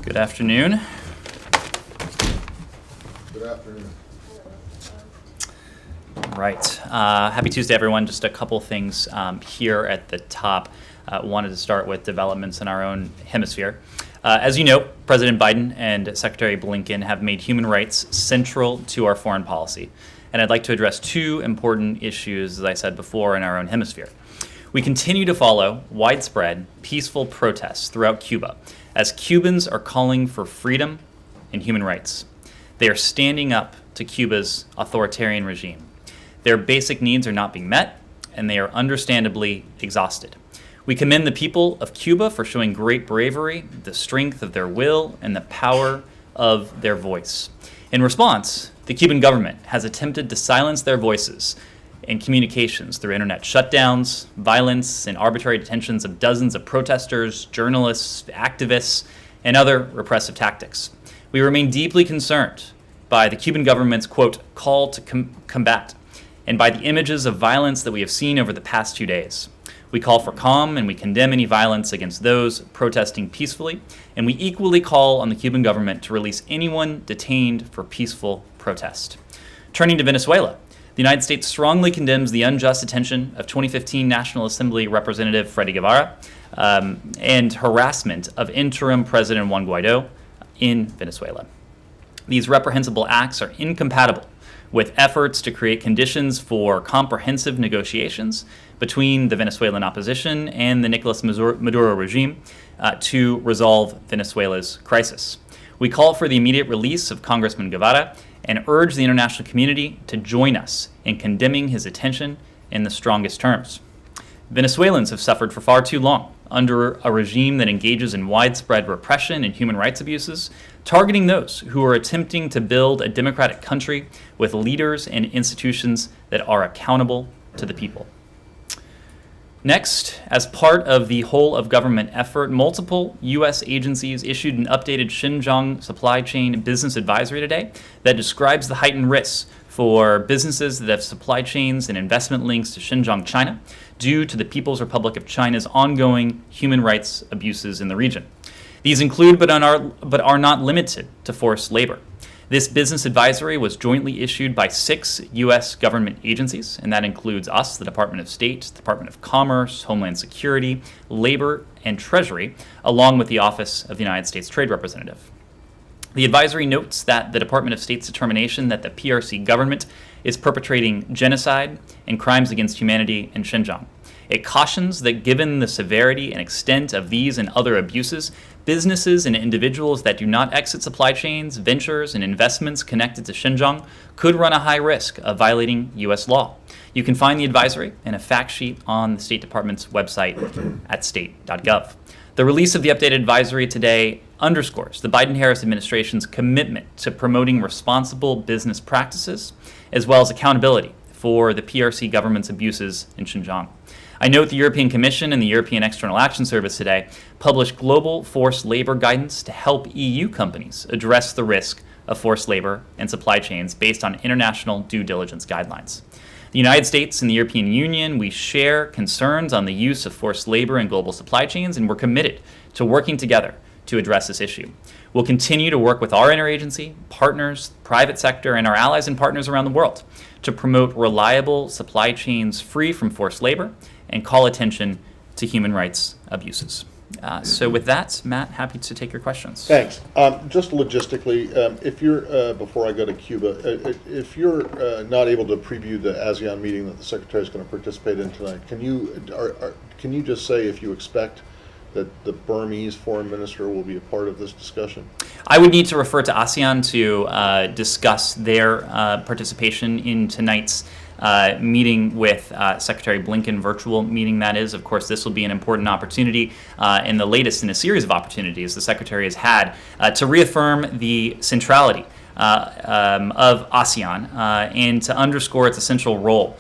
Good afternoon. Good afternoon. Right. Happy Tuesday, everyone. Just a couple things here at the top. Wanted to start with developments in our own hemisphere. As you know, President Biden and Secretary Blinken have made human rights central to our foreign policy. And I'd like to address two important issues, as I said before, in our own hemisphere. We continue to follow widespread, peaceful protests throughout Cuba as Cubans are calling for freedom and human rights. They are standing up to Cuba's authoritarian regime. Their basic needs are not being met, and they are understandably exhausted. We commend the people of Cuba for showing great bravery, the strength of their will, and the power of their voice. In response, the Cuban government has attempted to silence their voices in communications through internet shutdowns, violence, and arbitrary detentions of dozens of protesters, journalists, activists, and other repressive tactics. We remain deeply concerned by the Cuban government's, quote, call to combat, and by the images of violence that we have seen over the past 2 days. We call for calm and we condemn any violence against those protesting peacefully, and we equally call on the Cuban government to release anyone detained for peaceful protest. Turning to Venezuela, the United States strongly condemns the unjust detention of 2015 National Assembly Representative Freddy Guevara and harassment of interim President Juan Guaido in Venezuela. These reprehensible acts are incompatible with efforts to create conditions for comprehensive negotiations between the Venezuelan opposition and the Nicolas Maduro regime to resolve Venezuela's crisis. We call for the immediate release of Congressman Guevara and urge the international community to join us in condemning his detention in the strongest terms. Venezuelans have suffered for far too long under a regime that engages in widespread repression and human rights abuses, targeting those who are attempting to build a democratic country with leaders and institutions that are accountable to the people. Next, as part of the whole of government effort, multiple U.S. agencies issued an updated Xinjiang supply chain business advisory today that describes the heightened risks for businesses that have supply chains and investment links to Xinjiang, China, due to the People's Republic of China's ongoing human rights abuses in the region. These include, but are not limited to, forced labor. This business advisory was jointly issued by 6 U.S. government agencies, and that includes us, the Department of State, Department of Commerce, Homeland Security, Labor, and Treasury, along with the Office of the United States Trade Representative. The advisory notes that the Department of State's determination that the PRC government is perpetrating genocide and crimes against humanity in Xinjiang. It cautions that given the severity and extent of these and other abuses, businesses and individuals that do not exit supply chains, ventures, and investments connected to Xinjiang could run a high risk of violating U.S. law. You can find the advisory and a fact sheet on the State Department's website at state.gov. The release of the updated advisory today underscores the Biden-Harris administration's commitment to promoting responsible business practices, as well as accountability for the PRC government's abuses in Xinjiang. I note the European Commission and the European External Action Service today published global forced labor guidance to help EU companies address the risk of forced labor and supply chains based on international due diligence guidelines. The United States and the European Union, we share concerns on the use of forced labor in global supply chains, and we're committed to working together to address this issue. We'll continue to work with our interagency, partners, private sector, and our allies and partners around the world to promote reliable supply chains free from forced labor and call attention to human rights abuses. So with that, Matt, happy to take your questions. Thanks. Just logistically, if you're, before I go to Cuba, if you're not able to preview the ASEAN meeting that the Secretary is going to participate in tonight, can you just say if you expect that the Burmese foreign minister will be a part of this discussion? I would need to refer to ASEAN to discuss their participation in tonight's meeting with Secretary Blinken, virtual meeting that is. Of course, this will be an important opportunity and the latest in a series of opportunities the Secretary has had to reaffirm the centrality of ASEAN and to underscore its essential role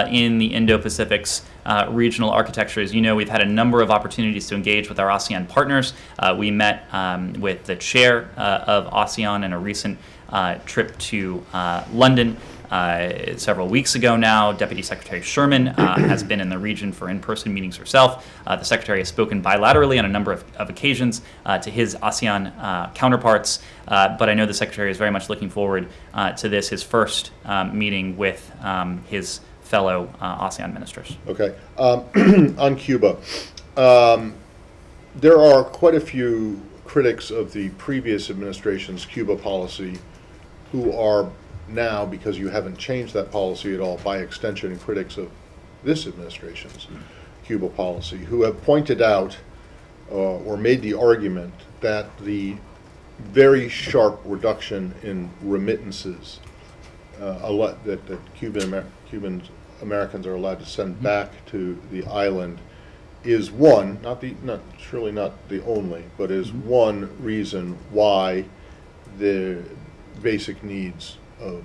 in the Indo-Pacific's regional architecture. As you know, we've had a number of opportunities to engage with our ASEAN partners. We met with the chair of ASEAN in a recent trip to London several weeks ago now. Deputy Secretary Sherman has been in the region for in-person meetings herself. The Secretary has spoken bilaterally on a number of occasions to his ASEAN counterparts, but I know the Secretary is very much looking forward to this, his first meeting with his fellow ASEAN ministers. Okay. On Cuba, there are quite a few critics of the previous administration's Cuba policy who are now, because you haven't changed that policy at all, by extension, critics of this administration's Cuba policy, who have pointed out or made the argument that the very sharp reduction in remittances that Cuban Americans are allowed to send back to the island is one, surely not the only, but is one reason why the basic needs of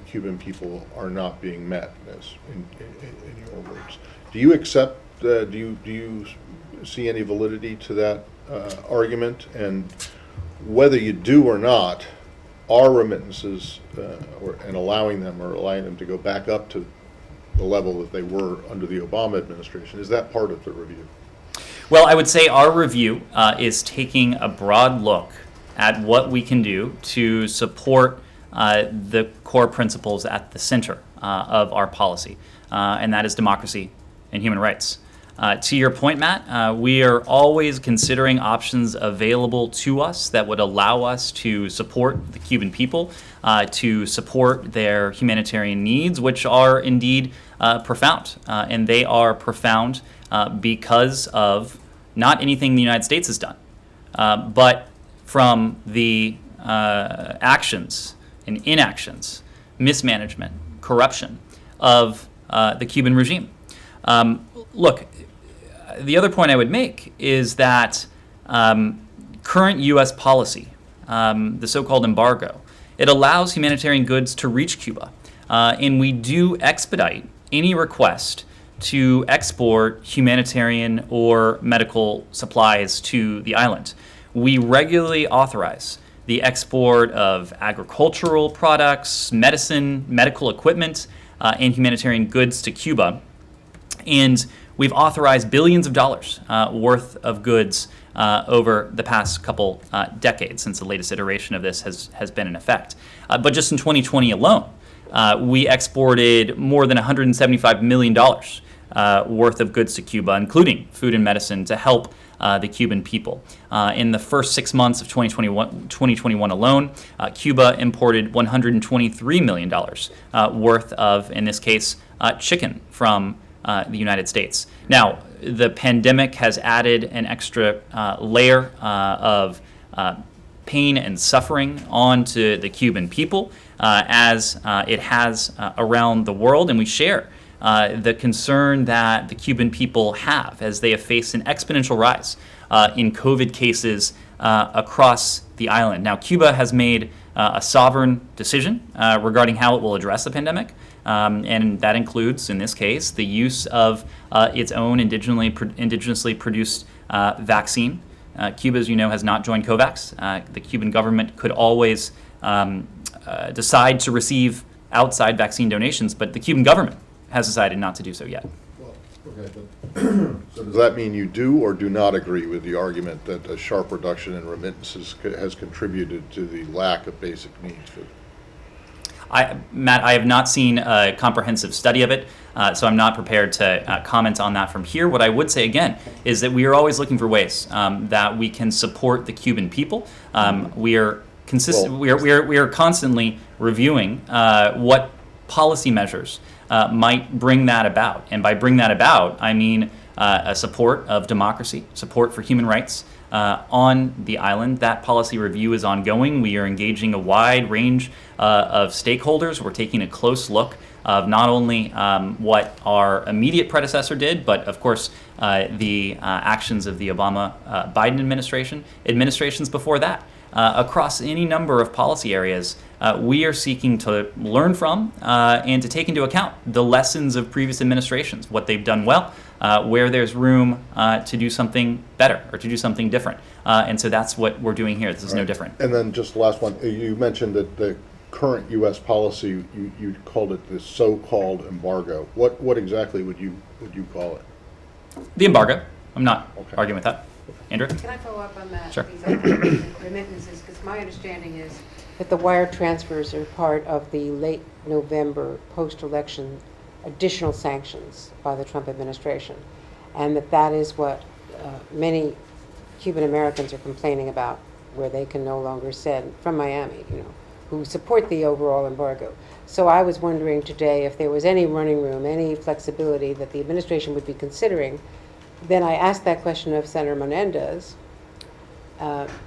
Cuban people are not being met, as in your words. Do you accept? Do you see any validity to that argument? And whether you do or not, are remittances and allowing them to go back up to the level that they were under the Obama administration, is that part of the review? Well, I would say our review is taking a broad look at what we can do to support the core principles at the center of our policy, and that is democracy and human rights. To your point, Matt, we are always considering options available to us that would allow us to support the Cuban people, to support their humanitarian needs, which are indeed profound. And they are profound because of not anything the United States has done, but from the actions and inactions, mismanagement, corruption of the Cuban regime. Look, the other point I would make is that current U.S. policy, the so-called embargo, it allows humanitarian goods to reach Cuba, and we do expedite any request to export humanitarian or medical supplies to the island. We regularly authorize the export of agricultural products, medicine, medical equipment, and humanitarian goods to Cuba. And we've authorized billions of dollars worth of goods over the past couple decades since the latest iteration of this has been in effect. But just in 2020 alone, we exported more than $175 million worth of goods to Cuba, including food and medicine, to help the Cuban people. In the first 6 months of 2021 alone, Cuba imported $123 million worth of, in this case, chicken from the United States. Now, the pandemic has added an extra layer of pain and suffering onto the Cuban people, as it has around the world, and we share the concern that the Cuban people have as they have faced an exponential rise in COVID cases across the island. Now, Cuba has made a sovereign decision regarding how it will address the pandemic, and that includes, in this case, the use of its own indigenously produced vaccine. Cuba, as you know, has not joined COVAX. The Cuban government could always decide to receive outside vaccine donations, but the Cuban government has decided not to do so yet. Well, okay, but so does that mean you do or do not agree with the argument that a sharp reduction in remittances has contributed to the lack of basic needs? Matt, I have not seen a comprehensive study of it, so I'm not prepared to comment on that from here. What I would say again is that we are always looking for ways that we can support the Cuban people. We are constantly reviewing what policy measures might bring that about, and by bring that about, I mean a support of democracy, support for human rights on the island. That policy review is ongoing. We are engaging a wide range of stakeholders. We're taking a close look of not only what our immediate predecessor did, but of course the actions of the Obama-Biden administrations before that. Across any number of policy areas, we are seeking to learn from and to take into account the lessons of previous administrations, what they've done well, where there's room to do something better or to do something different. And so that's what we're doing here. This is no different. And then just the last one, you mentioned that the current U.S. policy, you called it the so-called embargo. What exactly would you call it? The embargo. I'm not Okay. arguing with that. Andrew? Can I follow up on that? Sure. These remittances, because my understanding is that the wire transfers are part of the late November post-election additional sanctions by the Trump administration, and that is what many Cuban Americans are complaining about, where they can no longer send from Miami, who support the overall embargo. So I was wondering today if there was any running room, any flexibility that the administration would be considering. Then I asked that question of Senator Menendez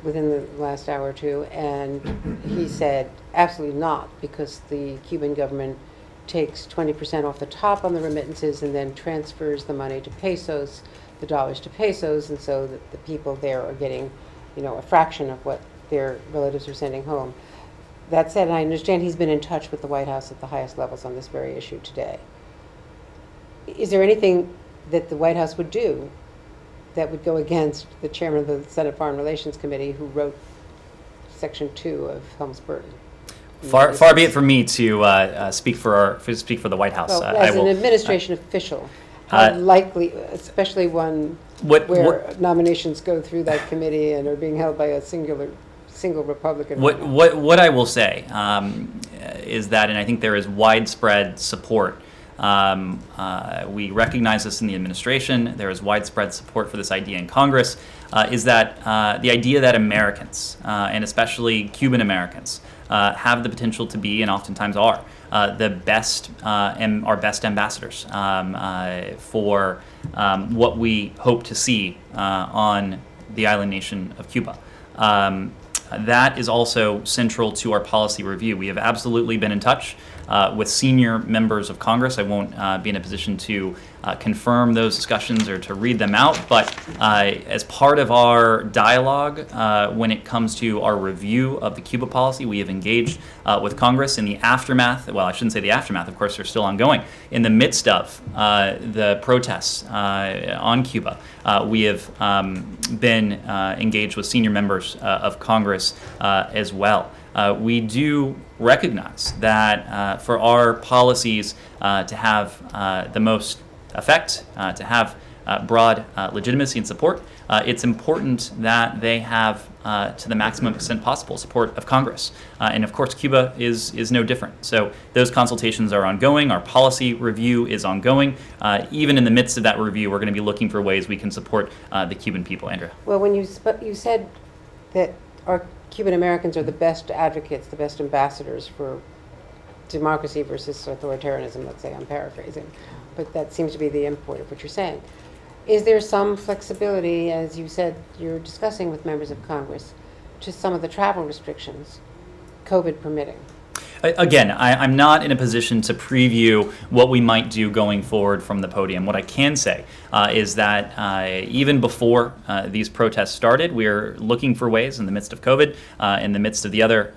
within the last hour or two, and he said absolutely not, because the Cuban government takes 20% off the top on the remittances and then transfers the money to pesos, the dollars to pesos, and so that the people there are getting, a fraction of what their relatives are sending home. That said, I understand he's been in touch with the White House at the highest levels on this very issue today. Is there anything that the White House would do that would go against the chairman of the Senate Foreign Relations Committee, who wrote Section 2 of Helms-Burton? Far be it from me to speak for the White House. Well, I as will, an administration official, how likely, especially one where nominations go through that committee and are being held by a single Republican. What I will say is that, and I think there is widespread support. We recognize this in the administration. There is widespread support for this idea in Congress. Is that the idea that Americans, and especially Cuban Americans, have the potential to be, and oftentimes are, the best and our best ambassadors for what we hope to see on the island nation of Cuba. That is also central to our policy review. We have absolutely been in touch with senior members of Congress. I won't be in a position to confirm those discussions or to read them out, but as part of our dialogue when it comes to our review of the Cuba policy, we have engaged with Congress in the aftermath, well, I shouldn't say the aftermath, of course, they're still ongoing, in the midst of the protests on Cuba. We have been engaged with senior members of Congress as well. We do recognize that for our policies to have the most effect, to have broad legitimacy and support, it's important that they have, to the maximum extent possible, support of Congress. And of course, Cuba is no different. So those consultations are ongoing. Our policy review is ongoing. Even in the midst of that review, we're going to be looking for ways we can support the Cuban people. Andrea. Well, when you said that our Cuban Americans are the best advocates, the best ambassadors for democracy versus authoritarianism, let's say, I'm paraphrasing, but that seems to be the import of what you're saying. Is there some flexibility, as you said you're discussing with members of Congress, to some of the travel restrictions, COVID permitting? Again, I'm not in a position to preview what we might do going forward from the podium. What I can say is that even before these protests started, we are looking for ways in the midst of COVID, in the midst of the other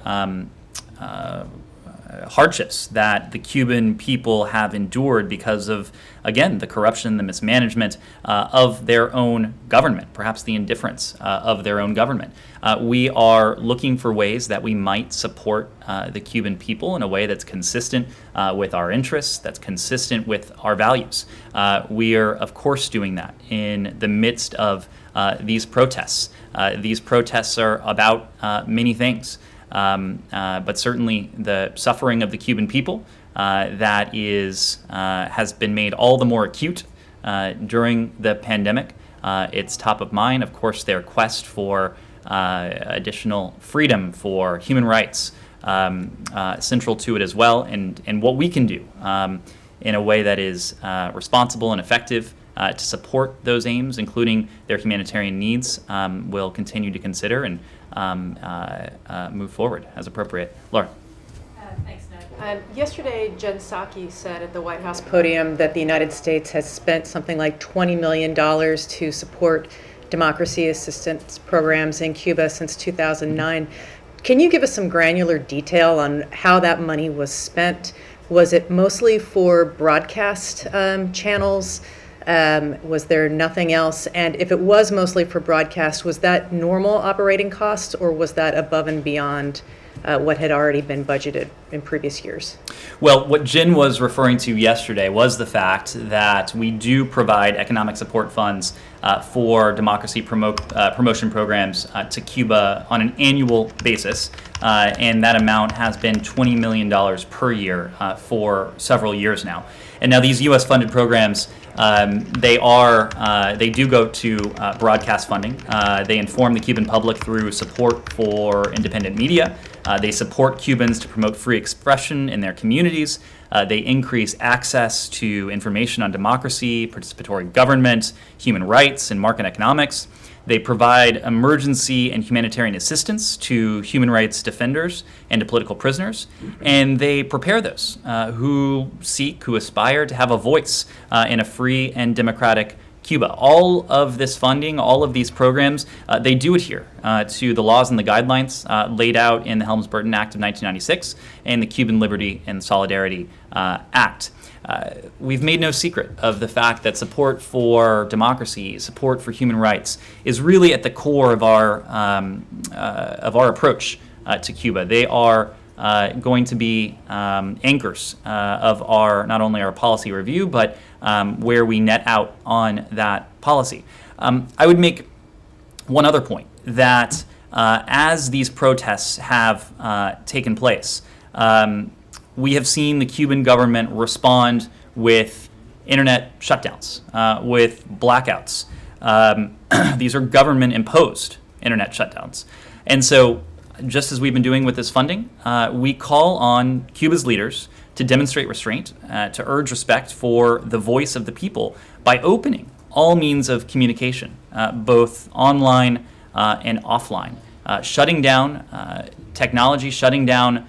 hardships that the Cuban people have endured because of, again, the corruption, the mismanagement of their own government, perhaps the indifference of their own government. We are looking for ways that we might support the Cuban people in a way that's consistent with our interests, that's consistent with our values. We are, of course, doing that in the midst of these protests. These protests are about many things. But certainly the suffering of the Cuban people that has been made all the more acute during the pandemic. It's top of mind. Of course, their quest for additional freedom, for human rights, central to it as well, and what we can do in a way that is responsible and effective to support those aims, including their humanitarian needs, we'll continue to consider and move forward as appropriate. Laura. Thanks, Ned. Yesterday, Jen Psaki said at the White House podium that the United States has spent something like $20 million to support democracy assistance programs in Cuba since 2009. Can you give us some granular detail on how that money was spent? Was it mostly for broadcast channels? Was there nothing else? And if it was mostly for broadcast, was that normal operating costs, or was that above and beyond what had already been budgeted in previous years? Well, what Jen was referring to yesterday was the fact that we do provide economic support funds for democracy promotion programs to Cuba on an annual basis, and that amount has been $20 million per year for several years now. And now these U.S.-funded programs, they do go to broadcast funding. They inform the Cuban public through support for independent media. They support Cubans to promote free expression in their communities. They increase access to information on democracy, participatory government, human rights, and market economics. They provide emergency and humanitarian assistance to human rights defenders and to political prisoners. And they prepare those who aspire to have a voice in a free and democratic Cuba. All of this funding, all of these programs, they do adhere to the laws and the guidelines laid out in the Helms-Burton Act of 1996 and the Cuban Liberty and Solidarity Act. We've made no secret of the fact that support for democracy, support for human rights, is really at the core of our approach to Cuba. They are going to be anchors of not only our policy review, but where we net out on that policy. I would make one other point, that as these protests have taken place, we have seen the Cuban government respond with internet shutdowns, with blackouts. These are government-imposed internet shutdowns. And so, just as we've been doing with this funding, we call on Cuba's leaders to demonstrate restraint, to urge respect for the voice of the people by opening all means of communication, both online and offline, shutting down technology, shutting down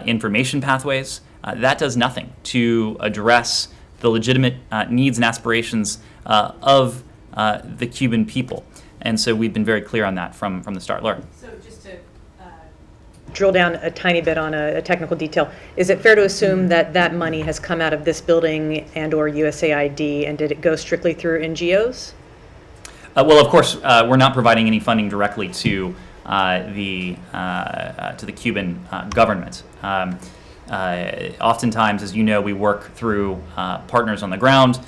information pathways. That does nothing to address the legitimate needs and aspirations of the Cuban people. And so we've been very clear on that from the start. Laura. So just to drill down a tiny bit on a technical detail, is it fair to assume that that money has come out of this building and or USAID, and did it go strictly through NGOs? Well, of course, we're not providing any funding directly to the Cuban government. Oftentimes, as you know, we work through partners on the ground.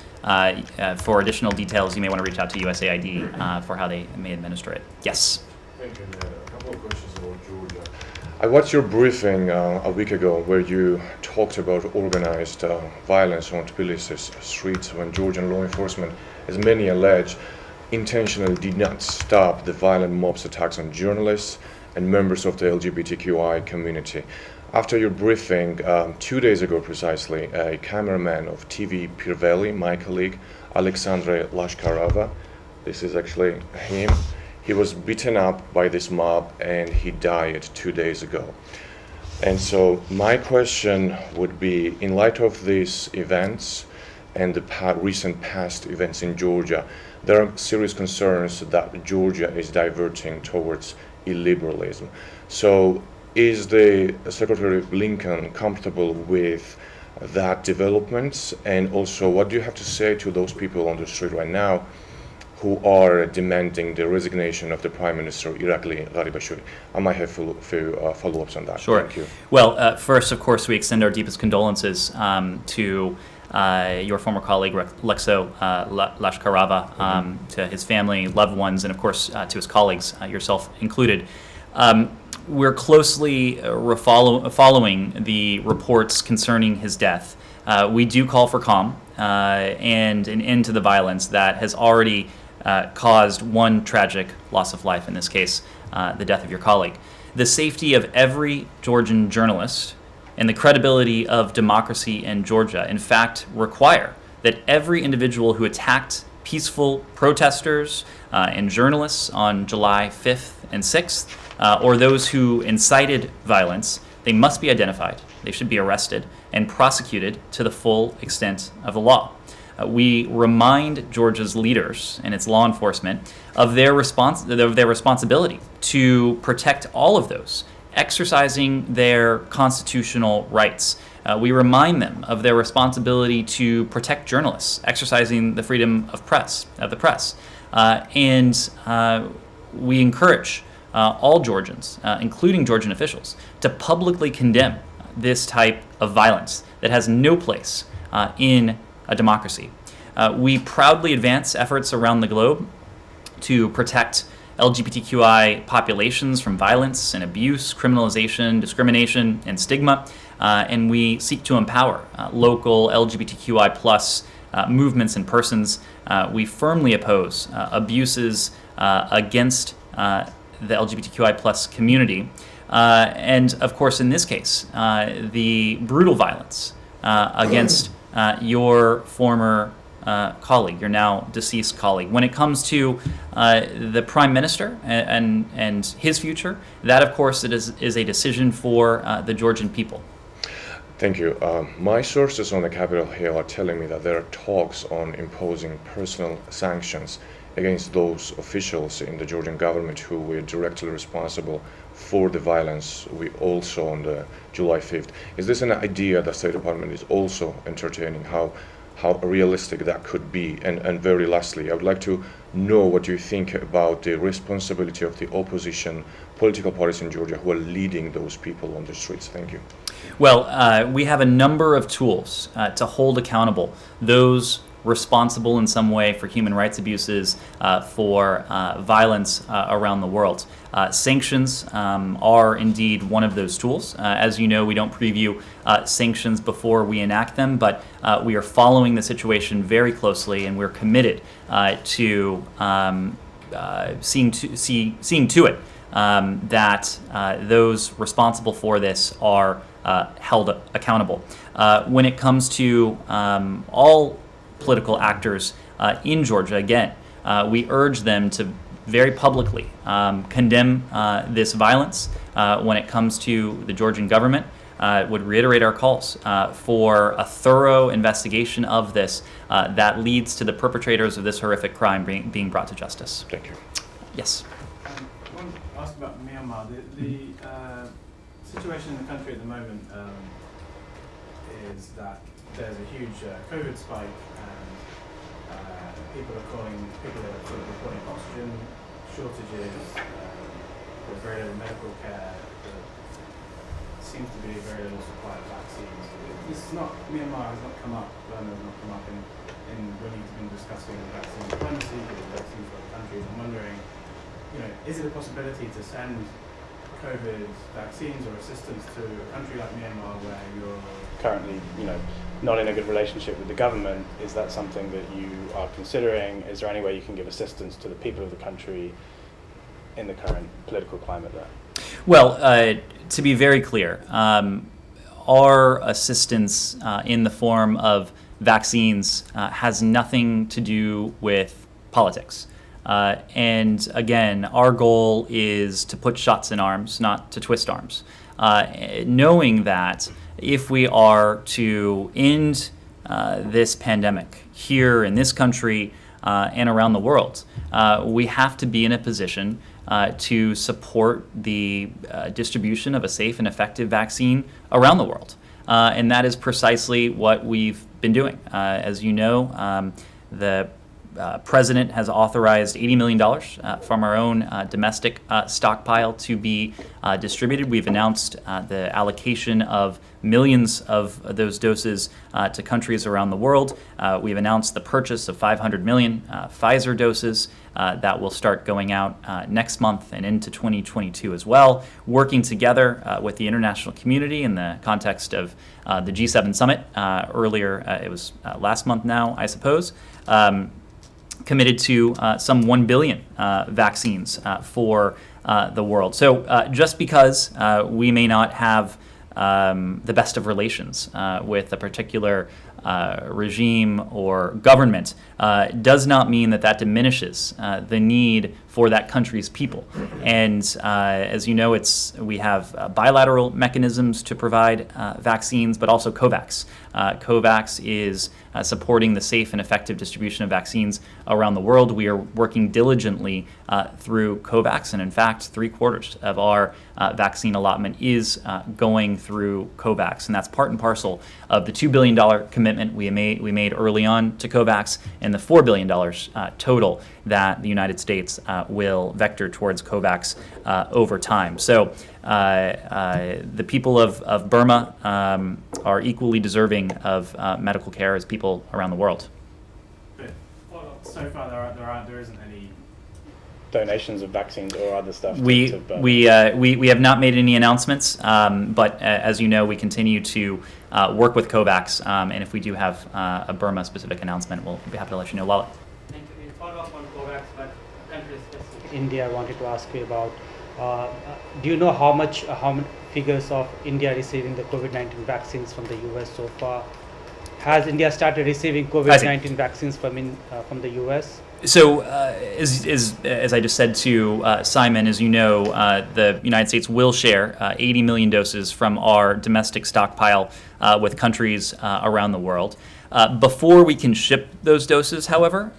For additional details, you may want to reach out to USAID for how they may administer it. Yes? Thank you, Ned. A couple of questions about Georgia. I watched your briefing a week ago where you talked about organized violence on Tbilisi's streets when Georgian law enforcement, as many allege, intentionally did not stop the violent mob's attacks on journalists and members of the LGBTQI community. After your briefing, 2 days ago precisely, a cameraman of TV Pirveli, my colleague, Alexandre Lashkarova, this is actually him, he was beaten up by this mob and he died 2 days ago. And so my question would be, in light of these events and the recent past events in Georgia, there are serious concerns that Georgia is diverting towards illiberalism. So is the Secretary Blinken comfortable with that development? And also, what do you have to say to those people on the street right now who are demanding the resignation of the Prime Minister, Irakli Garibashvili? I might have a few follow-ups on that. Sure. Thank you. Well, first, of course, we extend our deepest condolences to your former colleague, Lexo Lashkarova, to his family, loved ones, and of course to his colleagues, yourself included. We're closely following the reports concerning his death. We do call for calm and an end to the violence that has already caused one tragic loss of life, in this case, the death of your colleague. The safety of every Georgian journalist and the credibility of democracy in Georgia, in fact, require that every individual who attacked peaceful protesters and journalists on July 5th and 6th, or those who incited violence, they must be identified, they should be arrested, and prosecuted to the full extent of the law. We remind Georgia's leaders and its law enforcement of their responsibility to protect all of those exercising their constitutional rights. We remind them of their responsibility to protect journalists, exercising the freedom of the press. And we encourage all Georgians, including Georgian officials, to publicly condemn this type of violence that has no place in a democracy. We proudly advance efforts around the globe to protect LGBTQI populations from violence and abuse, criminalization, discrimination, and stigma. And we seek to empower local LGBTQI plus movements and persons. We firmly oppose abuses against the LGBTQI plus community. And of course, in this case, the brutal violence against your former colleague, your now deceased colleague. When it comes to the Prime Minister and his future, that of course is a decision for the Georgian people. Thank you. My sources on the Capitol Hill are telling me that there are talks on imposing personal sanctions against those officials in the Georgian government who were directly responsible for the violence we all saw on the July 5th. Is this an idea the State Department is also entertaining? How realistic that could be? And very lastly, I would like to know what you think about the responsibility of the opposition political parties in Georgia who are leading those people on the streets. Thank you. Well, we have a number of tools to hold accountable those responsible in some way for human rights abuses, for violence around the world. Sanctions are indeed one of those tools. As you know, we don't preview sanctions before we enact them, but we are following the situation very closely, and we're committed to seeing to it that those responsible for this are held accountable. When it comes to all political actors in Georgia, again, we urge them to very publicly condemn this violence. When it comes to the Georgian government, would reiterate our calls for a thorough investigation of this that leads to the perpetrators of this horrific crime being brought to justice. Thank you. Yes. I want to ask about Myanmar. The situation in the country at the moment is that there's a huge COVID spike, and people are sort of reporting oxygen shortages. There's very little medical care. There seems to be very little supply of vaccines. Myanmar has not come up. Burma has not come up in when you've been discussing vaccine diplomacy, vaccines for other countries. I'm wondering, is it a possibility to send COVID vaccines or assistance to a country like Myanmar where you're currently, not in a good relationship with the government? Is that something that you are considering? Is there any way you can give assistance to the people of the country in the current political climate there? Well, to be very clear, our assistance in the form of vaccines has nothing to do with politics. And again, our goal is to put shots in arms, not to twist arms. Knowing that if we are to end this pandemic here in this country and around the world, we have to be in a position to support the distribution of a safe and effective vaccine around the world. And that is precisely what we've been doing. As you know, the President has authorized $80 million from our own domestic stockpile to be distributed. We've announced the allocation of millions of those doses to countries around the world. We've announced the purchase of 500 million Pfizer doses that will start going out next month and into 2022 as well, working together with the international community in the context of the G7 summit earlier. It was last month now, I suppose. Committed to some 1 billion vaccines for the world. So just because we may not have the best of relations with a particular regime or government does not mean that diminishes the need for for that country's people. And as you know, we have bilateral mechanisms to provide vaccines, but also COVAX. COVAX is supporting the safe and effective distribution of vaccines around the world. We are working diligently through COVAX, and in fact, 3/4 of our vaccine allotment is going through COVAX, and that's part and parcel of the $2 billion commitment we made early on to COVAX, and the $4 billion total that the United States will vector towards COVAX over time. So the people of Burma are equally deserving of medical care as people around the world. But so far there isn't any donations of vaccines or other stuff. We have not made any announcements, but as you know, we continue to work with COVAX, and if we do have a Burma-specific announcement, we'll be happy to let you know. Lala. Thank you. In follow-up on COVAX, but country-specific. India, I wanted to ask you about. Do you know how many figures of India receiving the COVID-19 vaccines from the US so far? Has India started receiving COVID-19 vaccines from the US? So, as I just said to Simon, as you know, the United States will share 80 million doses from our domestic stockpile with countries around the world. Before we can ship those doses, however,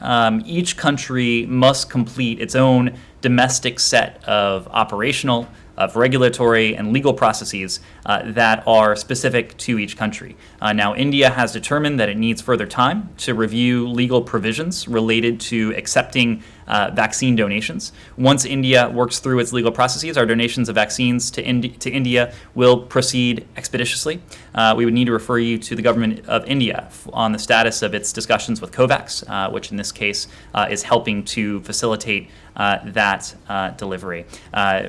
each country must complete its own domestic set of operational, of regulatory and legal processes that are specific to each country. Now, India has determined that it needs further time to review legal provisions related to accepting vaccine donations. Once India works through its legal processes, our donations of vaccines to India will proceed expeditiously. We would need to refer you to the government of India on the status of its discussions with COVAX, which in this case is helping to facilitate that delivery.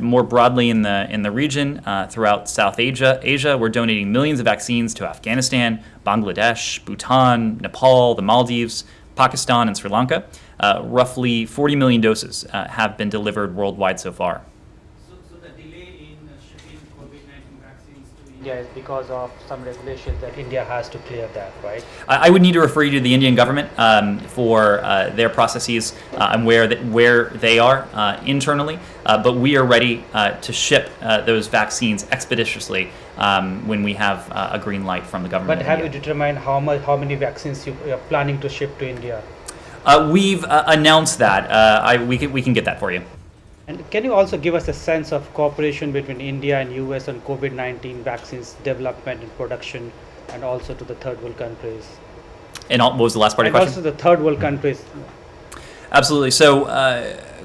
More broadly in the region, throughout South Asia, we're donating millions of vaccines to Afghanistan, Bangladesh, Bhutan, Nepal, the Maldives, Pakistan, and Sri Lanka. Roughly 40 million doses have been delivered worldwide so far. So the delay in shipping COVID-19 vaccines to India is because of some regulations that India has to clear that, right? I would need to refer you to the Indian government for their processes and where they are internally, but we are ready to ship those vaccines expeditiously when we have a green light from the government. But have you determined how many vaccines you are planning to ship to India? We've announced that. We can get that for you. And can you also give us a sense of cooperation between India and US on COVID-19 vaccines development and production, and also to the third world countries? And what was the last part of your question? Also the third world countries. Absolutely. So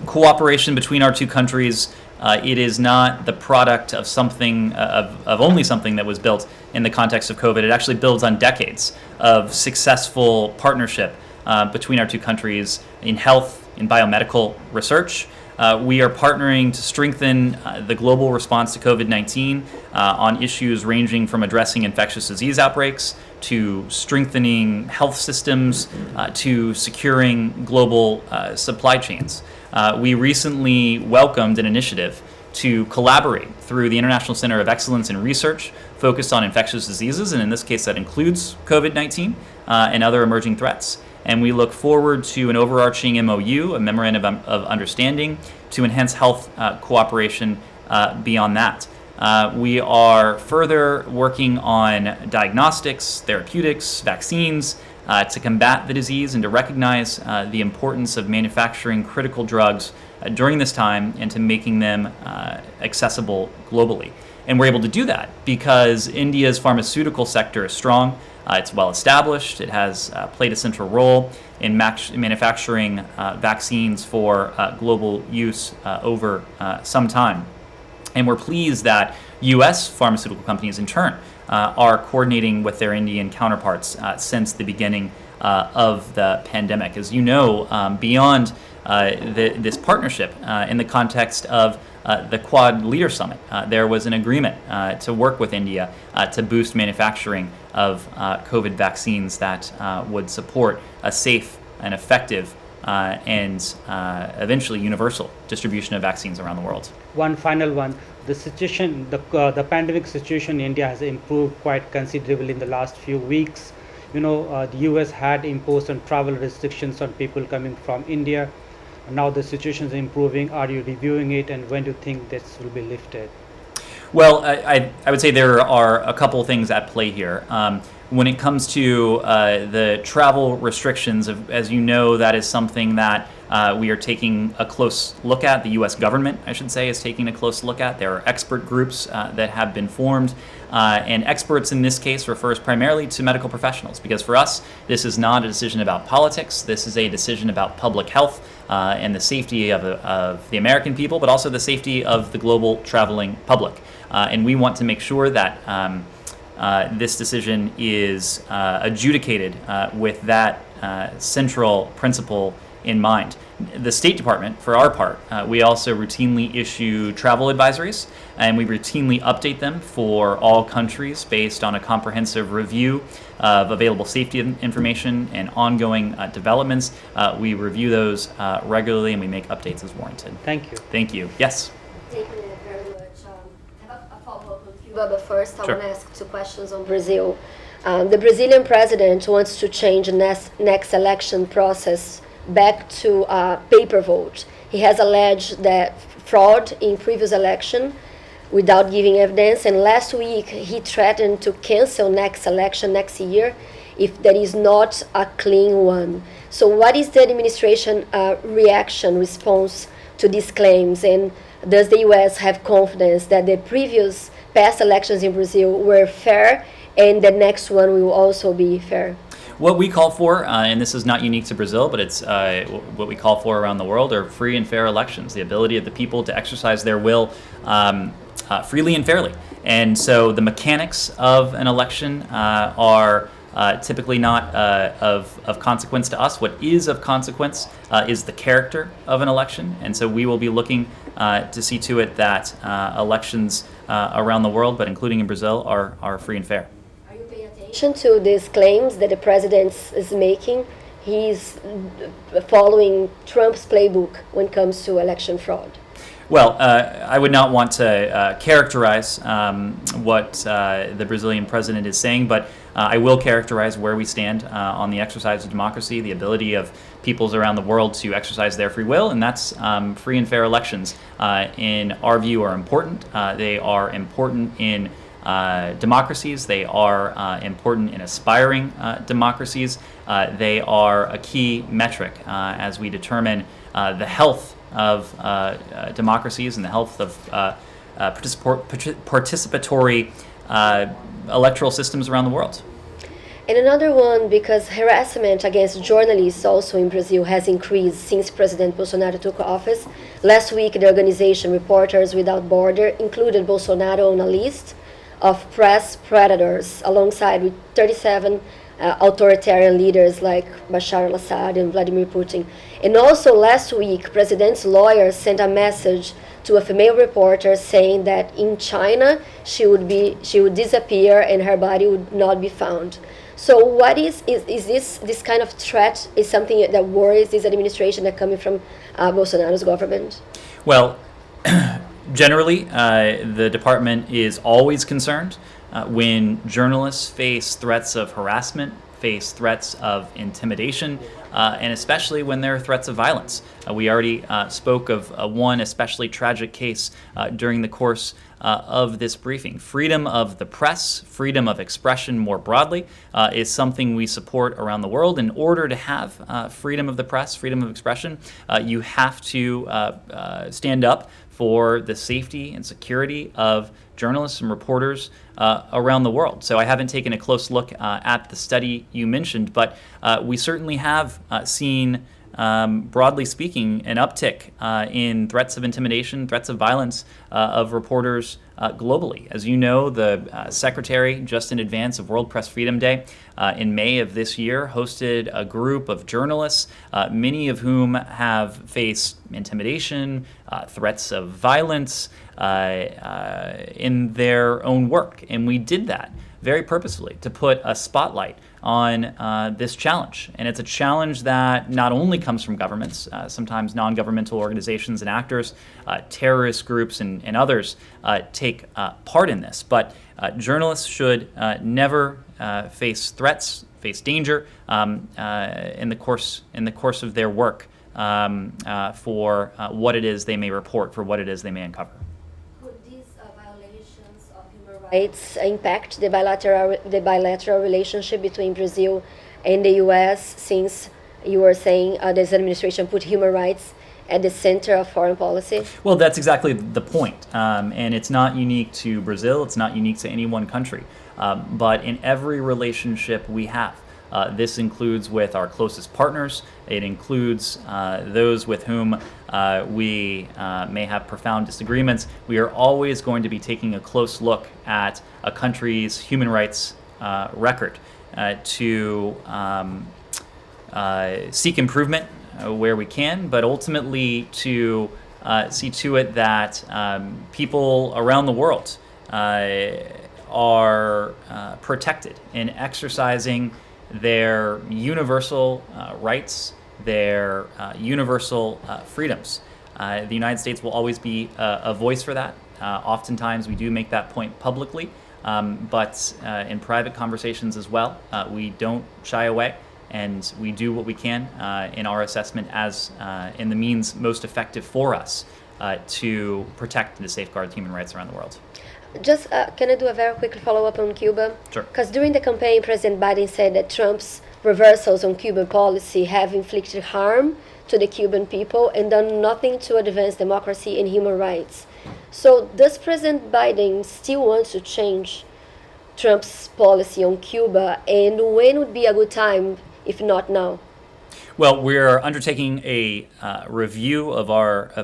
cooperation between our two countries, it is not the product of something, of only something that was built in the context of COVID. It actually builds on decades of successful partnership between our two countries in health, in biomedical research. We are partnering to strengthen the global response to COVID-19 on issues ranging from addressing infectious disease outbreaks to strengthening health systems to securing global supply chains. We recently welcomed an initiative to collaborate through the International Center of Excellence in Research focused on infectious diseases, and in this case that includes COVID-19 and other emerging threats. And we look forward to an overarching MOU, a Memorandum of Understanding, to enhance health cooperation beyond that. We are further working on diagnostics, therapeutics, vaccines to combat the disease and to recognize the importance of manufacturing critical drugs during this time and to making them accessible globally. And we're able to do that because India's pharmaceutical sector is strong. It's well established. It has played a central role in manufacturing vaccines for global use over some time. And we're pleased that U.S. pharmaceutical companies, in turn, are coordinating with their Indian counterparts since the beginning of the pandemic. As you know, beyond this partnership in the context of the Quad Leader Summit, there was an agreement to work with India to boost manufacturing of COVID vaccines that would support a safe and effective and eventually universal distribution of vaccines around the world. One final one. The situation, the pandemic situation in India has improved quite considerably in the last few weeks. You know, the US had imposed some travel restrictions on people coming from India. now the situation is improving. Are you reviewing it, and when do you think this will be lifted? Well, I would say there are a couple of things at play here. When it comes to the travel restrictions, as you know, that is something that we are taking a close look at. The U.S. government, I should say, is taking a close look at. There are expert groups that have been formed. And experts in this case refers primarily to medical professionals, because for us, this is not a decision about politics. This is a decision about public health and the safety of the American people, but also the safety of the global traveling public. And we want to make sure that this decision is adjudicated with that central principle in mind. The State Department, for our part, we also routinely issue travel advisories, and we routinely update them for all countries based on a comprehensive review of available safety information and ongoing developments. We review those regularly, and we make updates as warranted. Thank you. Thank you. Yes? Thank you very much. I have a follow-up on Cuba, but first I Sure. want to ask 2 questions on Brazil. The Brazilian president wants to change the next election process back to paper vote. He has alleged that fraud in previous election without giving evidence, and last week he threatened to cancel next election next year if there is not a clean one. So what is the administration response to these claims, and does the U.S. have confidence that the previous past elections in Brazil were fair and the next one will also be fair? What we call for, and this is not unique to Brazil, but it's what we call for around the world, are free and fair elections, the ability of the people to exercise their will freely and fairly. And so the mechanics of an election are typically not of consequence to us. What is of consequence is the character of an election. And so we will be looking to see to it that elections around the world, but including in Brazil, are free and fair. To these claims that the president is making, he's following Trump's playbook when it comes to election fraud. Well, I would not want to characterize what the Brazilian president is saying, but I will characterize where we stand on the exercise of democracy, the ability of peoples around the world to exercise their free will, and that's free and fair elections. In our view, are important. They are important in democracies. They are important in aspiring democracies. They are a key metric as we determine the health of democracies and the health of participatory electoral systems around the world. And another one, because harassment against journalists also in Brazil has increased since President Bolsonaro took office. Last week, the organization Reporters Without Borders included Bolsonaro on a list of press predators, alongside with 37 authoritarian leaders like Bashar al-Assad and Vladimir Putin. And also last week, President's lawyer sent a message to a female reporter saying that in China she would disappear and her body would not be found. So what is this kind of threat is something that worries this administration that coming from Bolsonaro's government? Well, generally, the department is always concerned when journalists face threats of harassment, face threats of intimidation, and especially when there are threats of violence. We already spoke of one especially tragic case during the course of this briefing. Freedom of the press, freedom of expression more broadly, is something we support around the world. In order to have freedom of the press, freedom of expression, you have to stand up for the safety and security of journalists and reporters around the world. So I haven't taken a close look at the study you mentioned, but we certainly have seen, broadly speaking, an uptick in threats of intimidation, threats of violence of reporters globally. As you know, the Secretary, just in advance of World Press Freedom Day in May of this year, hosted a group of journalists, many of whom have faced intimidation, threats of violence in their own work. And we did that very purposefully to put a spotlight on this challenge. And it's a challenge that not only comes from governments, sometimes non-governmental organizations and actors, terrorist groups and others take part in this, but journalists should never face threats, face danger in the course of their work for what it is they may report, for what it is they may uncover. Could these violations of human rights impact the bilateral relationship between Brazil and the U.S., since you were saying this administration put human rights at the center of foreign policy? Well, that's exactly the point. And it's not unique to Brazil. It's not unique to any one country. But in every relationship we have, this includes with our closest partners. It includes those with whom we may have profound disagreements. We are always going to be taking a close look at a country's human rights record to seek improvement where we can, but ultimately to see to it that people around the world are protected in exercising their universal rights, their universal freedoms. The United States will always be a voice for that. Oftentimes we do make that point publicly, but in private conversations as well, we don't shy away. And we do what we can in our assessment as in the means most effective for us to protect and to safeguard human rights around the world. Just can I do a very quick follow-up on Cuba? Sure. Because during the campaign, President Biden said that Trump's reversals on Cuban policy have inflicted harm to the Cuban people and done nothing to advance democracy and human rights. So does President Biden still want to change Trump's policy on Cuba, and when would be a good time, if not now? Well, we're undertaking a review of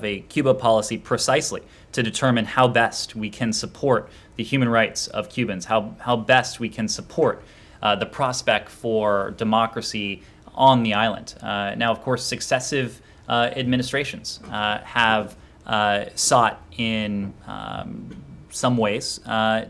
a Cuba policy precisely to determine how best we can support the human rights of Cubans, how best we can support the prospect for democracy on the island. Now, of course, successive administrations have sought in some ways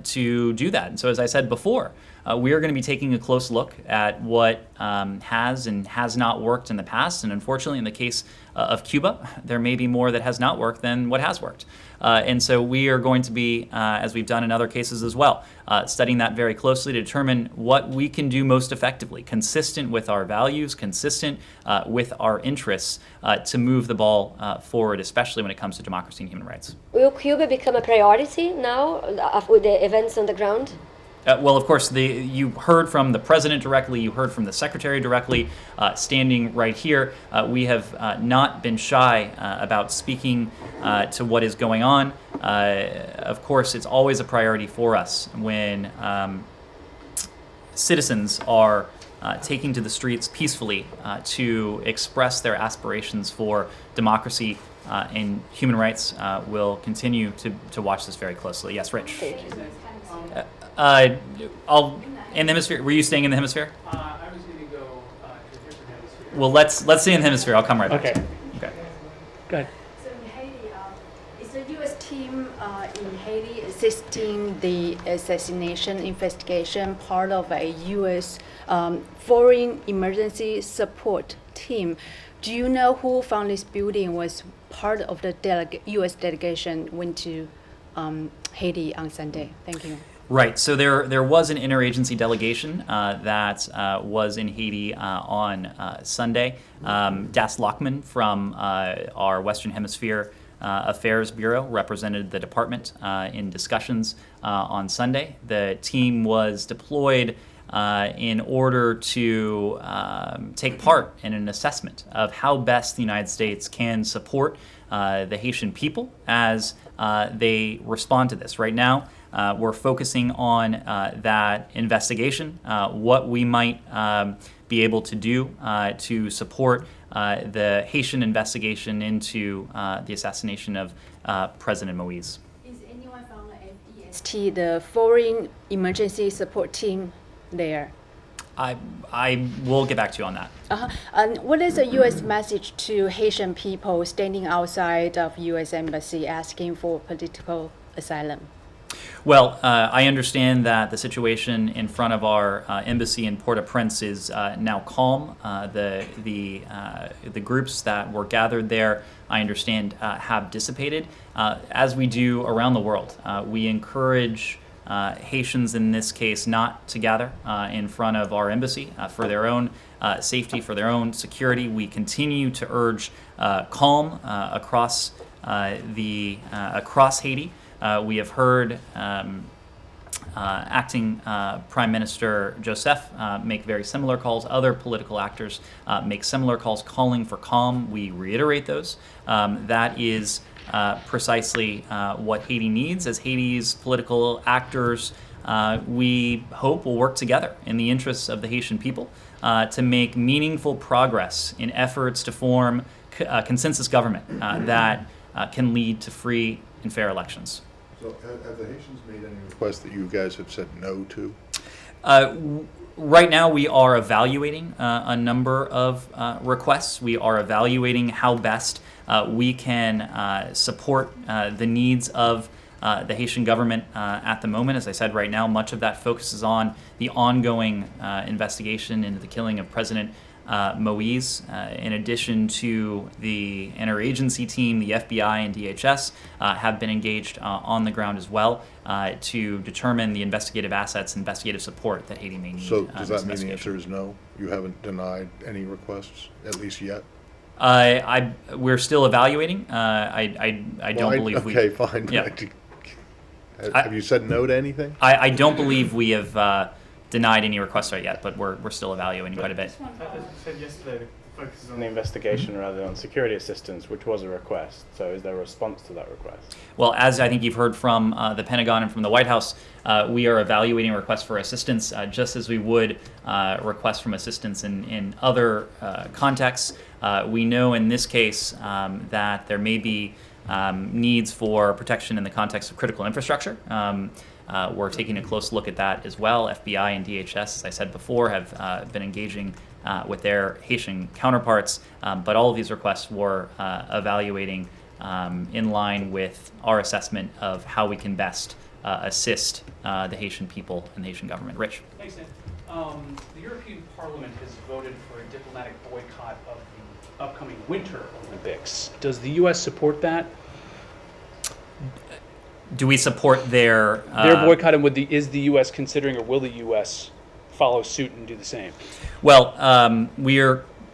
to do that. And so, as I said before, we are going to be taking a close look at what has and has not worked in the past. And unfortunately, in the case of Cuba, there may be more that has not worked than what has worked. And so we are going to be, as we've done in other cases as well, studying that very closely to determine what we can do most effectively, consistent with our values, consistent with our interests, to move the ball forward, especially when it comes to democracy and human rights. Will Cuba become a priority now with the events on the ground? Well, of course, you heard from the president directly, you heard from the secretary directly, standing right here. We have not been shy about speaking to what is going on. Of course, it's always a priority for us when citizens are taking to the streets peacefully to express their aspirations for democracy and human rights. We'll continue to watch this very closely. Yes, Rich. Thank you. I'll in the hemisphere. Were you staying in the hemisphere? I was going to go to a different hemisphere. Well, let's stay in the hemisphere. I'll come right back. Okay. Okay. Go ahead. So in Haiti, is the U.S. team in Haiti assisting the assassination investigation part of a U.S. Foreign Emergency Support Team? Do you know who from this building was part of the U.S. delegation went to Haiti on Sunday? Thank you. Right. So there was an interagency delegation that was in Haiti on Sunday. Das Lockman from our Western Hemisphere Affairs Bureau represented the department in discussions on Sunday. The team was deployed in order to take part in an assessment of how best the United States can support the Haitian people as they respond to this. Right now, we're focusing on that investigation, what we might be able to do to support the Haitian investigation into the assassination of President Moise. Is anyone from the FEST, the Foreign Emergency Support Team, there? I will get back to you on that. And what is the U.S. message to Haitian people standing outside of U.S. Embassy asking for political asylum? Well, I understand that the situation in front of our embassy in Port-au-Prince is now calm. The groups that were gathered there, I understand, have dissipated. As we do around the world, we encourage Haitians in this case not to gather in front of our embassy for their own safety, for their own security. We continue to urge calm across Haiti. We have heard Acting Prime Minister Joseph make very similar calls. Other political actors make similar calls calling for calm. We reiterate those. That is precisely what Haiti needs. As Haiti's political actors, we hope will work together in the interests of the Haitian people to make meaningful progress in efforts to form a consensus government that can lead to free and fair elections. So have the Haitians made any requests that you guys have said no to? Right now, we are evaluating a number of requests. We are evaluating how best we can support the needs of the Haitian government at the moment. As I said, right now, much of that focuses on the ongoing investigation into the killing of President Moise. In addition to the interagency team, the FBI and DHS have been engaged on the ground as well to determine the investigative assets, investigative support that Haiti may need. So does that mean the answer is no? You haven't denied any requests, at least yet? We're still evaluating. I don't believe we... Okay, fine. Yeah. Have you said no to anything? I don't believe we have denied any requests right yet, but we're still evaluating quite a bit. As you said yesterday, the focus is On the investigation rather than on security assistance, which was a request. So is there a response to that request? Well, as I think you've heard from the Pentagon and from the White House, we are evaluating requests for assistance just as we would requests from assistance in other contexts. We know in this case that there may be needs for protection in the context of critical infrastructure. We're taking a close look at that as well. FBI and DHS, as I said before, have been engaging with their Haitian counterparts, but all of these requests were evaluating in line with our assessment of how we can best assist the Haitian people and the Haitian government. Rich. Thanks, Ned. The European Parliament has voted for a diplomatic boycott of the upcoming Winter Olympics. Does the U.S. support that? Do we support their boycott, and is the U.S. considering, or will the U.S. follow suit and do the same? Well,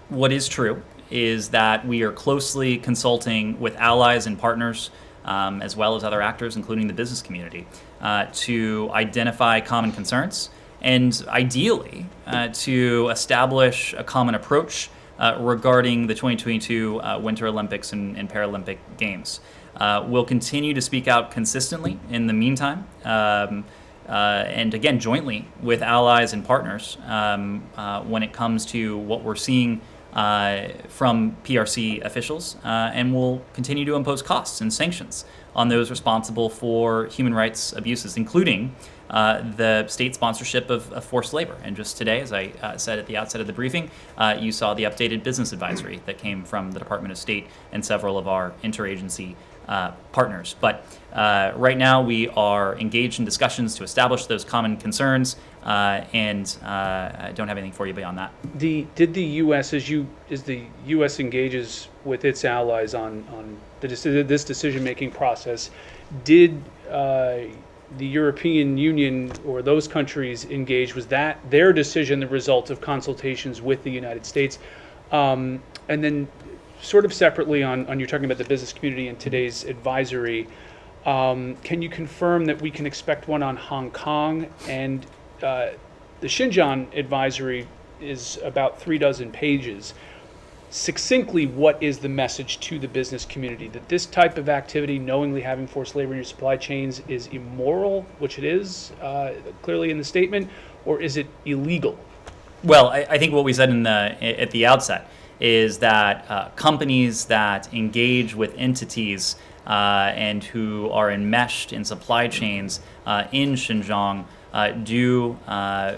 what is true is that we are closely consulting with allies and partners, as well as other actors, including the business community, to identify common concerns and ideally to establish a common approach regarding the 2022 Winter Olympics and Paralympic Games. We'll continue to speak out consistently in the meantime, and again, jointly with allies and partners when it comes to what we're seeing from PRC officials, and we'll continue to impose costs and sanctions on those responsible for human rights abuses, including the state sponsorship of forced labor. And just today, as I said at the outset of the briefing, you saw the updated business advisory that came from the Department of State and several of our interagency partners. But right now we are engaged in discussions to establish those common concerns, and I don't have anything for you beyond that. Did the U.S., as the U.S. engages with its allies on this decision-making process, did the European Union or those countries engage? Was that their decision the result of consultations with the United States? And then sort of separately on you're talking about the business community and today's advisory, can you confirm that we can expect one on Hong Kong? And the Xinjiang advisory is about 36 pages. Succinctly, what is the message to the business community? That this type of activity, knowingly having forced labor in your supply chains, is immoral, which it is clearly in the statement, or is it illegal? Well, I think what we said at the outset is that companies that engage with entities and who are enmeshed in supply chains in Xinjiang do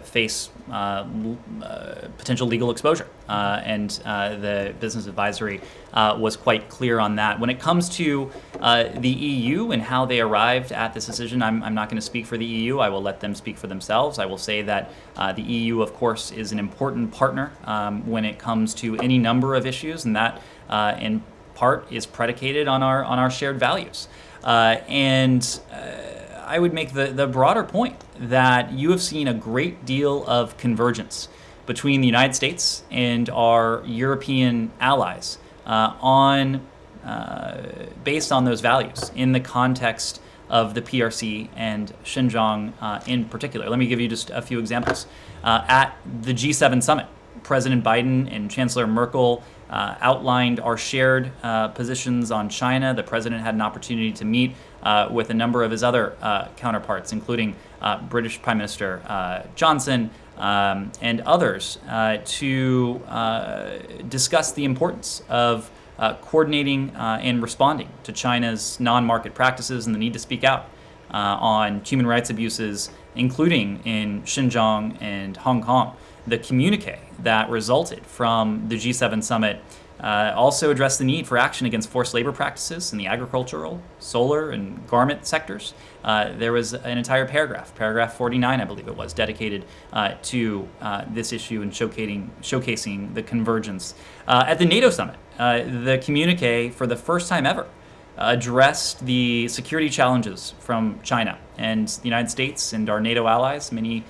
face potential legal exposure. And the business advisory was quite clear on that. When it comes to the EU and how they arrived at this decision, I'm not going to speak for the EU. I will let them speak for themselves. I will say that the EU, of course, is an important partner when it comes to any number of issues, and that in part is predicated on our shared values. And I would make the broader point that you have seen a great deal of convergence between the United States and our European allies based on those values in the context of the PRC and Xinjiang in particular. Let me give you just a few examples. At the G7 summit, President Biden and Chancellor Merkel outlined our shared positions on China. The president had an opportunity to meet with a number of his other counterparts, including British Prime Minister Johnson and others, to discuss the importance of coordinating and responding to China's non-market practices and the need to speak out on human rights abuses, including in Xinjiang and Hong Kong. The communique that resulted from the G7 summit also addressed the need for action against forced labor practices in the agricultural, solar, and garment sectors. There was an entire paragraph 49, I believe it was, dedicated to this issue and showcasing the convergence. At the NATO summit, the communique, for the first time ever, addressed the security challenges from China, and the United States and our NATO allies, many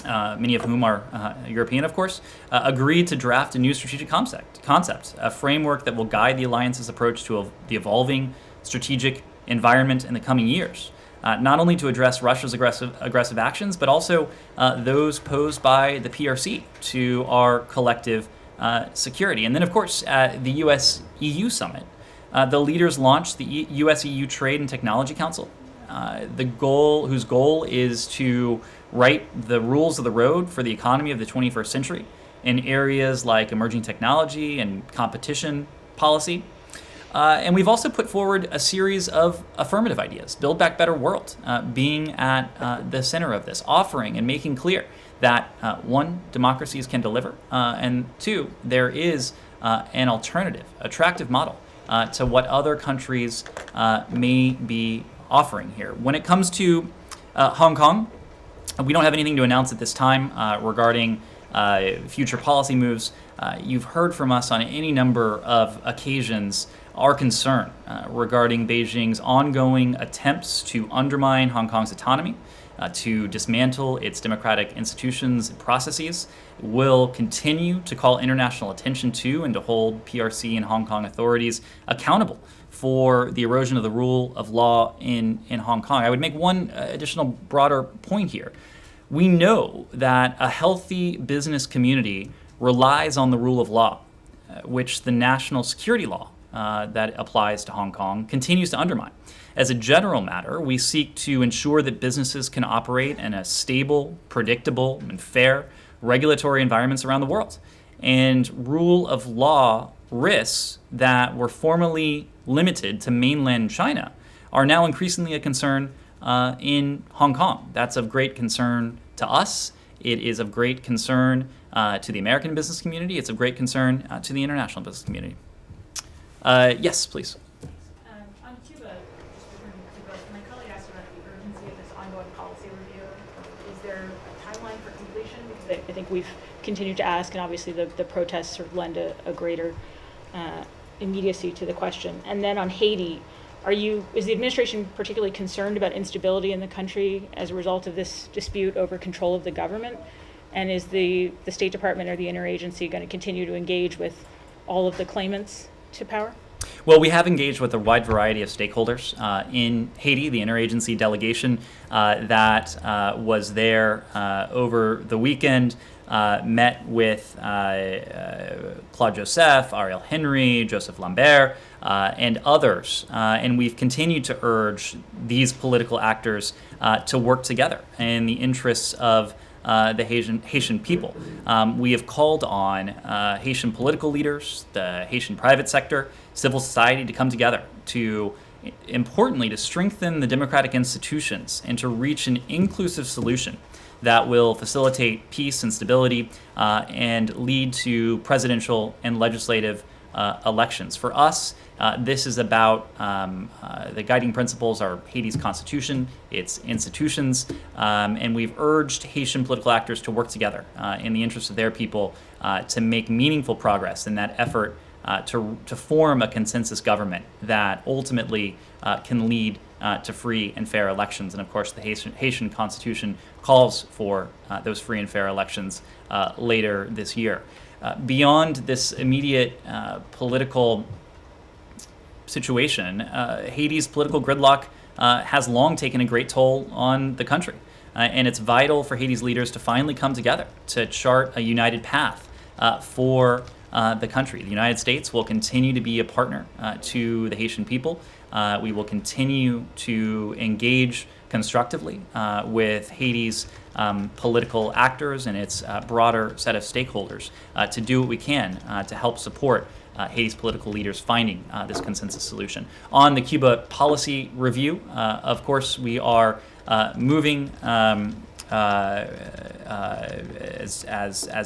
of whom are European, of course, agreed to draft a new strategic concept, a framework that will guide the alliance's approach to the evolving strategic environment in the coming years, not only to address Russia's aggressive actions, but also those posed by the PRC to our collective security. And then, of course, at the US-EU summit, the leaders launched the US-EU Trade and Technology Council, whose goal is to write the rules of the road for the economy of the 21st century in areas like emerging technology and competition policy. And we've also put forward a series of affirmative ideas, Build Back Better World being at the center of this, offering and making clear that one, democracies can deliver, and two, there is an alternative, attractive model to what other countries may be offering here. When it comes to Hong Kong, we don't have anything to announce at this time regarding future policy moves. You've heard from us on any number of occasions our concern regarding Beijing's ongoing attempts to undermine Hong Kong's autonomy, to dismantle its democratic institutions and processes. Will continue to call international attention to and to hold PRC and Hong Kong authorities accountable for the erosion of the rule of law in Hong Kong. I would make one additional broader point here. We know that a healthy business community relies on the rule of law, which the national security law that applies to Hong Kong continues to undermine. As a general matter, we seek to ensure that businesses can operate in a stable, predictable, and fair regulatory environments around the world. And rule of law risks that were formerly limited to mainland China are now increasingly a concern in Hong Kong. That's of great concern to us. It is of great concern to the American business community. It's of great concern to the international business community. Yes, please. On Cuba, just returning to Cuba, my colleague asked about the urgency of this ongoing policy review. Is there a timeline for completion? Because I think we've continued to ask, and obviously the protests sort of lend a greater immediacy to the question. And then on Haiti, is the administration particularly concerned about instability in the country as a result of this dispute over control of the government? And is the State Department or the interagency going to continue to engage with all of the claimants to power? Well, we have engaged with a wide variety of stakeholders in Haiti. The interagency delegation that was there over the weekend met with Claude Joseph, Ariel Henry, Joseph Lambert, and others. And we've continued to urge these political actors to work together in the interests of the Haitian people. We have called on Haitian political leaders, the Haitian private sector, civil society to come together to, importantly, to strengthen the democratic institutions and to reach an inclusive solution that will facilitate peace and stability and lead to presidential and legislative elections. For us, this is about the guiding principles are Haiti's constitution, its institutions, and we've urged Haitian political actors to work together in the interest of their people to make meaningful progress in that effort to form a consensus government that ultimately can lead to free and fair elections. And of course, the Haitian constitution calls for those free and fair elections later this year. Beyond this immediate political situation, Haiti's political gridlock has long taken a great toll on the country. And it's vital for Haiti's leaders to finally come together to chart a united path for the country. The United States will continue to be a partner to the Haitian people. We will continue to engage constructively with Haiti's political actors and its broader set of stakeholders to do what we can to help support Haiti's political leaders finding this consensus solution. On the Cuba policy review, of course, we are moving as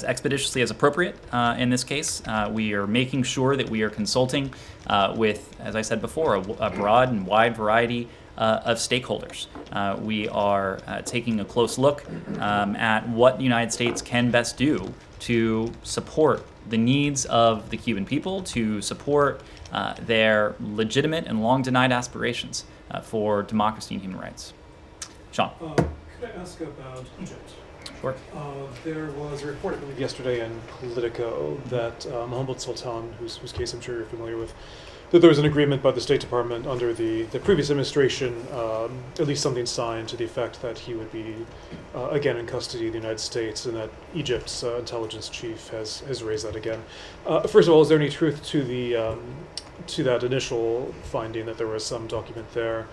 expeditiously as appropriate in this case. We are making sure that we are consulting with, as I said before, a broad and wide variety of stakeholders. We are taking a close look at what the United States can best do to support the needs of the Cuban people, to support their legitimate and long-denied aspirations for democracy and human rights. Sean. Could I ask about Egypt? Sure. There was a report, I believe, yesterday in Politico that Mohammed Sultan, whose case I'm sure you're familiar with, that there was an agreement by the State Department under the previous administration, at least something signed to the effect that he would be again in custody of the United States, and that Egypt's intelligence chief has raised that again. First of all, is there any truth to the to that initial finding that there was some document there?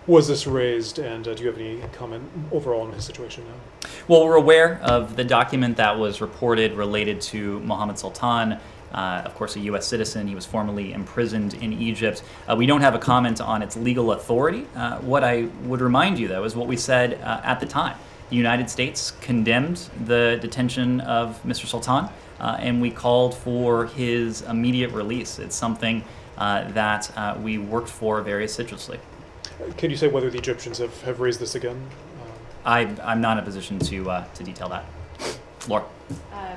Was this raised, and do you have any comment overall on his situation now? Well, we're aware of the document that was reported related to Mohammed Sultan. Of course, a U.S. citizen. He was formerly imprisoned in Egypt. We don't have a comment on its legal authority. What I would remind you, though, is what we said at the time. The United States condemned the detention of Mr. Sultan, and we called for his immediate release. It's something that we worked for very assiduously. Can you say whether the Egyptians have raised this again? I'm not in a position to detail that. Laura.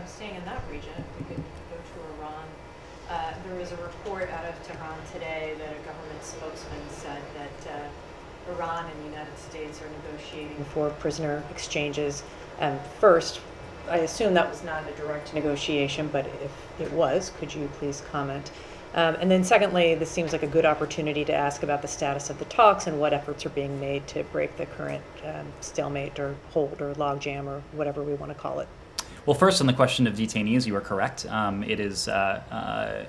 Staying in that region, if we could go to Iran, there was a report out of Tehran today that a government spokesman said that Iran and the United States are negotiating for prisoner exchanges. First, I assume that was not a direct negotiation, but if it was, could you please comment? And then secondly, this seems like a good opportunity to ask about the status of the talks and what efforts are being made to break the current stalemate or hold or logjam or whatever we want to call it. Well, first on the question of detainees, you are correct. It is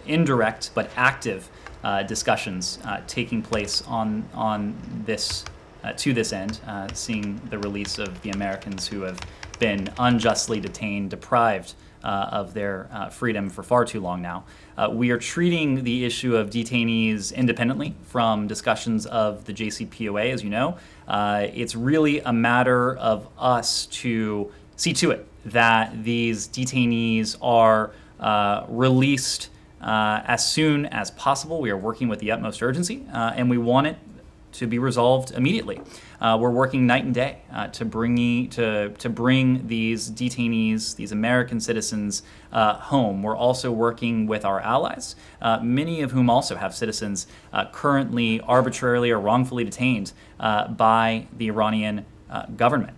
indirect but active discussions taking place on this to this end, seeing the release of the Americans who have been unjustly detained, deprived of their freedom for far too long now. We are treating the issue of detainees independently from discussions of the JCPOA, as you know. It's really a matter of us to see to it that these detainees are released as soon as possible. We are working with the utmost urgency, and we want it to be resolved immediately. We're working night and day to bring these detainees, these American citizens, home. We're also working with our allies, many of whom also have citizens currently arbitrarily or wrongfully detained by the Iranian government.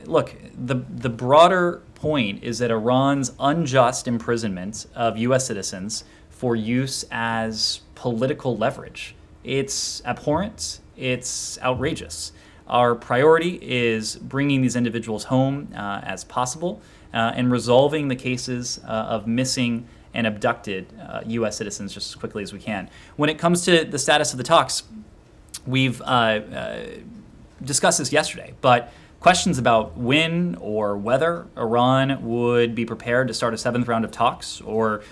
Look, the broader point is that Iran's unjust imprisonment of U.S. citizens for use as political leverage, it's abhorrent, it's outrageous. Our priority is bringing these individuals home as possible and resolving the cases of missing and abducted U.S. citizens just as quickly as we can. When it comes to the status of the talks, we've discussed this yesterday, but questions about when or whether Iran would be prepared to start a seventh round of talks or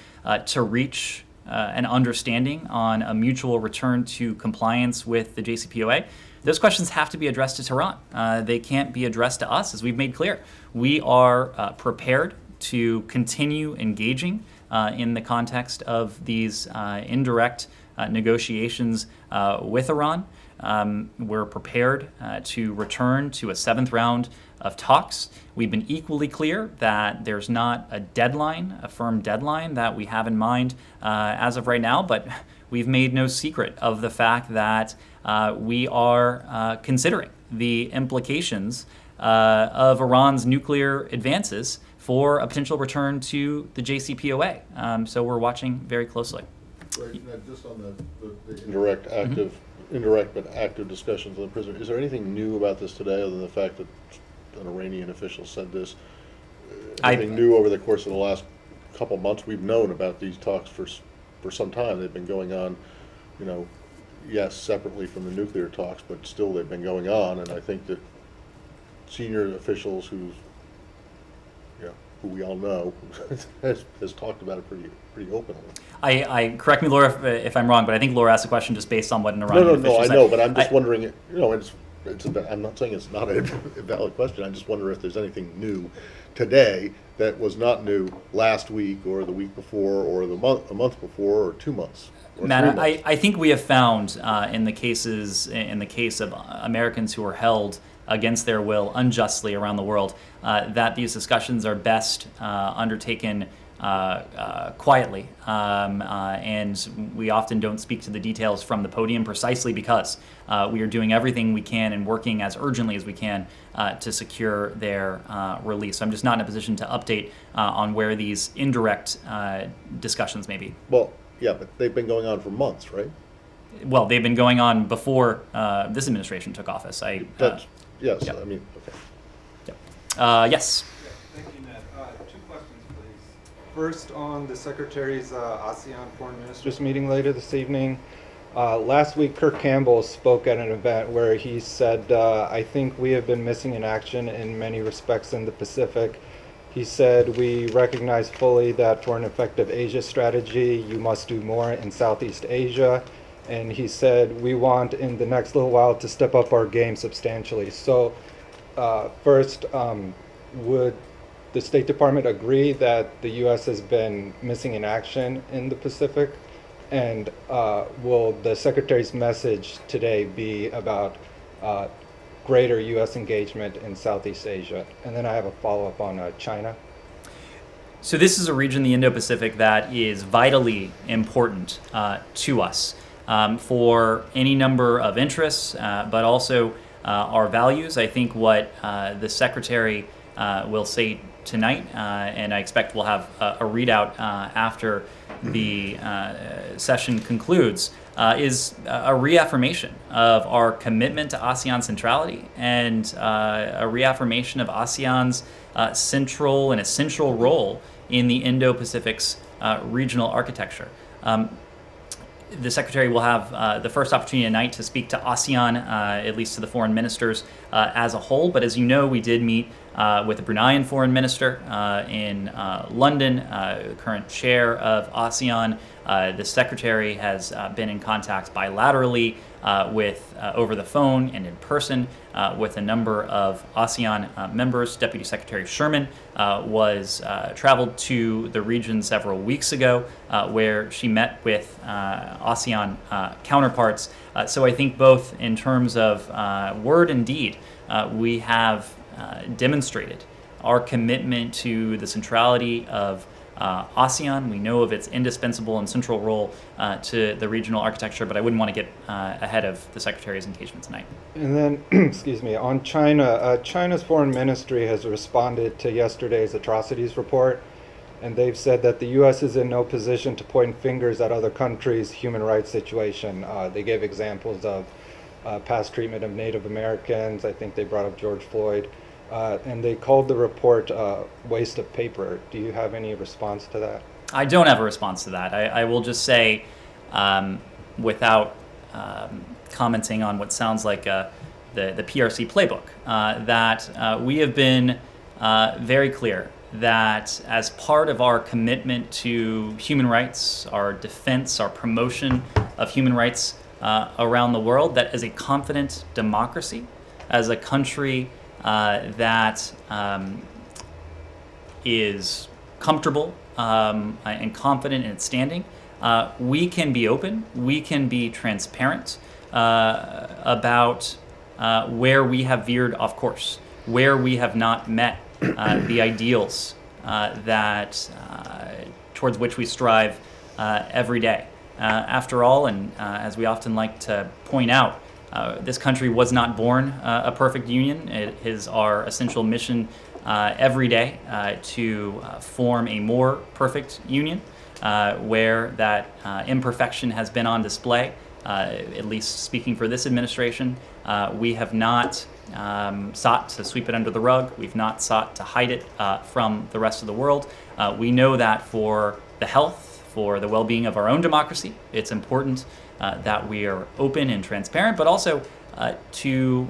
to reach an understanding on a mutual return to compliance with the JCPOA, those questions have to be addressed to Tehran. They can't be addressed to us, as we've made clear. We are prepared to continue engaging in the context of these indirect negotiations with Iran. We're prepared to return to a seventh round of talks. We've been equally clear that there's not a deadline, a firm deadline that we have in mind as of right now, but we've made no secret of the fact that we are considering the implications of Iran's nuclear advances for a potential return to the JCPOA. So we're watching very closely. Right, now just on the indirect but active discussions with the prisoner, is there anything new about this today other than the fact that an Iranian official said this? Anything new over the course of the last couple months? We've known about these talks for some time. They've been going on, yes, separately from the nuclear talks, but still they've been going on, and I think that senior officials who we all know has talked about it pretty openly. I correct me, Laura, if I'm wrong, but I think Laura asked a question just based on what an Iranian official No, I said. know, but I'm just wondering, I'm not saying it's not a valid question. I just wonder if there's anything new today that was not new last week or the week before or a month before or 2 months. Matt, I think we have found in the case of Americans who are held against their will unjustly around the world, that these discussions are best undertaken quietly, and we often don't speak to the details from the podium precisely because we are doing everything we can and working as urgently as we can to secure their release. So I'm just not in a position to update on where these indirect discussions may be. Well, yeah, but they've been going on for months, right? Well, they've been going on before this administration took office. Yes, yeah. I mean, okay. Yes. Thank you, Ned. 2 questions, please. First, on the Secretary's ASEAN Foreign Ministers meeting later this evening. Last week, Kirk Campbell spoke at an event where he said, I think we have been missing in action in many respects in the Pacific. He said, we recognize fully that for an effective Asia strategy, you must do more in Southeast Asia. And he said, we want in the next little while to step up our game substantially. So first, would the State Department agree that the U.S. has been missing in action in the Pacific? And will the Secretary's message today be about greater U.S. engagement in Southeast Asia? And then I have a follow-up on China. So this is a region, the Indo-Pacific, that is vitally important to us for any number of interests, but also our values. I think what the Secretary will say tonight, and I expect we'll have a readout after the session concludes, is a reaffirmation of our commitment to ASEAN centrality and a reaffirmation of ASEAN's central and essential role in the Indo-Pacific's regional architecture. The Secretary will have the first opportunity tonight to speak to ASEAN, at least to the foreign ministers as a whole. But as you know, we did meet with the Bruneian foreign minister in London, current chair of ASEAN. The Secretary has been in contact bilaterally with over the phone and in person with a number of ASEAN members. Deputy Secretary Sherman was traveled to the region several weeks ago where she met with ASEAN counterparts. So I think both in terms of word and deed, we have demonstrated our commitment to the centrality of ASEAN. We know of its indispensable and central role to the regional architecture, but I wouldn't want to get ahead of the Secretary's engagement tonight. And then, excuse me, on China, China's foreign ministry has responded to yesterday's atrocities report, and they've said that the U.S. is in no position to point fingers at other countries' human rights situation. They gave examples of past treatment of Native Americans. I think they brought up George Floyd. And they called the report a waste of paper. Do you have any response to that? I don't have a response to that. I will just say, without commenting on what sounds like the PRC playbook, that we have been very clear that as part of our commitment to human rights, our defense, our promotion of human rights around the world, that as a confident democracy, as a country that is comfortable and confident in its standing, we can be open, we can be transparent about where we have veered off course, where we have not met the ideals that towards which we strive every day. After all, and as we often like to point out, This country was not born a perfect union. It is our essential mission every day to form a more perfect union where that imperfection has been on display. At least speaking for this administration, we have not sought to sweep it under the rug. We've not sought to hide it from the rest of the world. We know that for the health, for the well-being of our own democracy, it's important that we are open and transparent, but also to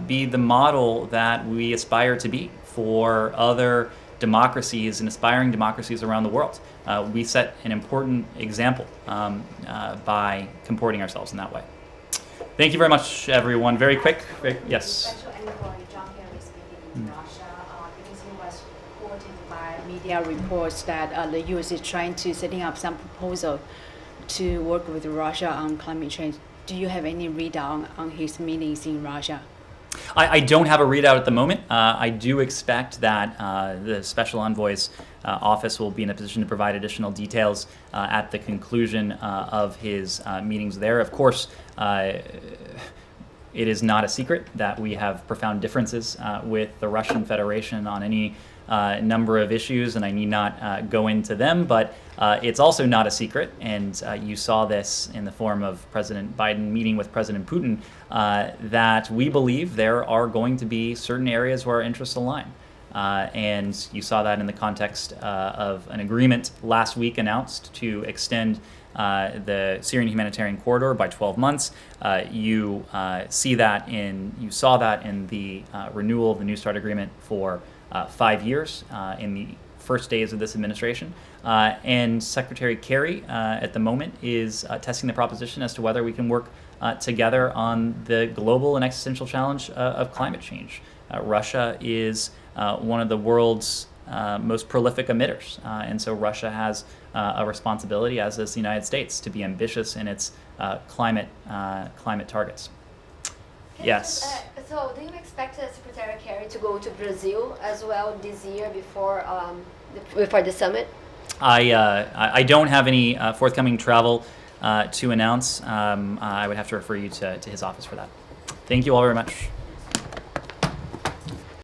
be the model that we aspire to be for other democracies and aspiring democracies around the world. We set an important example by comporting ourselves in that way. Thank you very much, everyone. Very quick. Yes. Special envoy John Kerry speaking in Russia because he was reported by media reports that the U.S. is trying to setting up some proposal to work with Russia on climate change. Do you have any readout on his meetings in Russia? I don't have a readout at the moment. I do expect that the Special Envoy's office will be in a position to provide additional details at the conclusion of his meetings there. Of course, it is not a secret that we have profound differences with the Russian Federation on any number of issues, and I need not go into them, but it's also not a secret, and you saw this in the form of President Biden meeting with President Putin, that we believe there are going to be certain areas where our interests align. And you saw that in the context of an agreement last week announced to extend the Syrian humanitarian corridor by 12 months. You saw that in the renewal of the New START agreement for 5 years in the first days of this administration. And Secretary Kerry at the moment is testing the proposition as to whether we can work together on the global and existential challenge of climate change. Russia is one of the world's most prolific emitters, and so Russia has a responsibility, as does the United States, to be ambitious in its climate targets. Yes. So do you expect Secretary Kerry to go to Brazil as well this year before the summit? I don't have any forthcoming travel to announce. I would have to refer you to his office for that. Thank you all very much.